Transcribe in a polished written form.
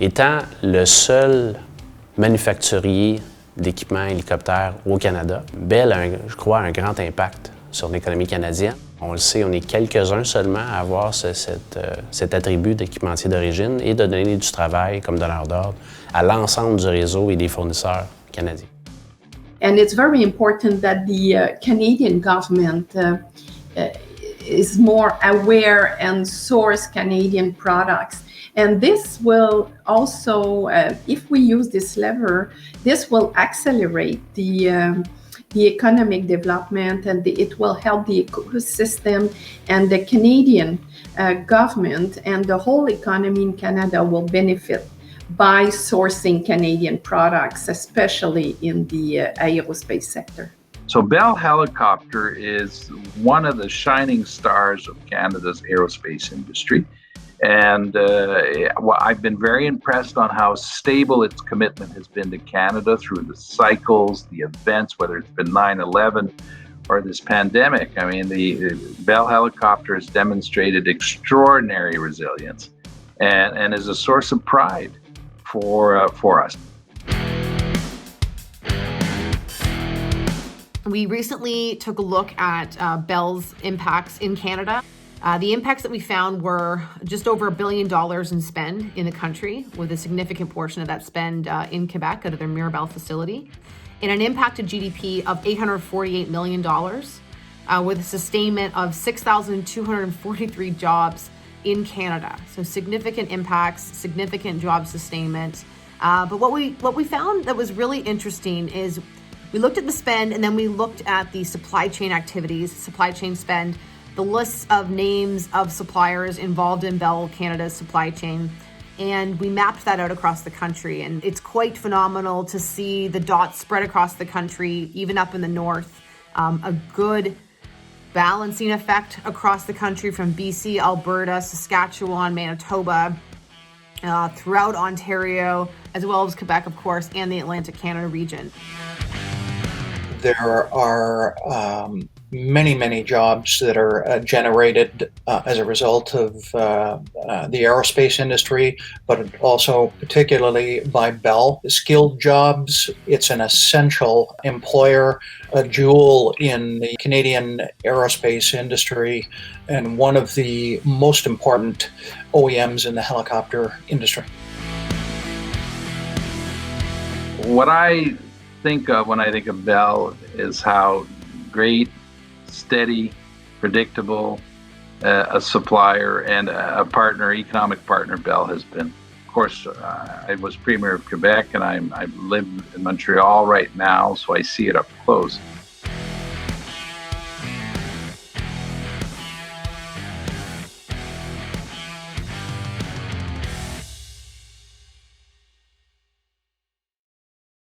Étant le seul manufacturier d'équipements hélicoptères au Canada, Bell a, je crois, un grand impact sur l'économie canadienne. On le sait, on est quelques-uns seulement à avoir cet attribut d'équipementier d'origine et de donner du travail comme donneur d'ordre à l'ensemble du réseau et des fournisseurs canadiens. And it's very important that the Canadian government is more aware and source Canadian products. And this will also, if we use this lever, this will accelerate the economic development, and it will help the ecosystem, and the Canadian government and the whole economy in Canada will benefit by sourcing Canadian products, especially in the aerospace sector. So Bell Helicopter is one of the shining stars of Canada's aerospace industry. And I've been very impressed on how stable its commitment has been to Canada through the cycles, the events, whether it's been 9/11 or this pandemic. I mean, the Bell Helicopter has demonstrated extraordinary resilience and is a source of pride for us. We recently took a look at Bell's impacts in Canada. The impacts that we found were just over $1 billion in spend in the country, with a significant portion of that spend in Quebec out of their Mirabel facility, and an impact to GDP of $848 million, with a sustainment of 6,243 jobs in Canada. So significant impacts, significant job sustainment. But what we found that was really interesting is we looked at the spend, and then we looked at the supply chain activities, supply chain spend, the lists of names of suppliers involved in Bell Canada's supply chain, and we mapped that out across the country. And it's quite phenomenal to see the dots spread across the country, even up in the north. A good balancing effect across the country from BC, Alberta, Saskatchewan, Manitoba, throughout Ontario, as well as Quebec, of course, and the Atlantic Canada region. There are many jobs that are generated as a result of the aerospace industry, but also particularly by Bell. Skilled jobs, it's an essential employer, a jewel in the Canadian aerospace industry, and one of the most important OEMs in the helicopter industry. What I think of when I think of Bell is how great, steady, predictable a supplier and a partner, economic partner Bell has been. Of course, I was Premier of Quebec, and I live in Montreal right now, so I see it up close.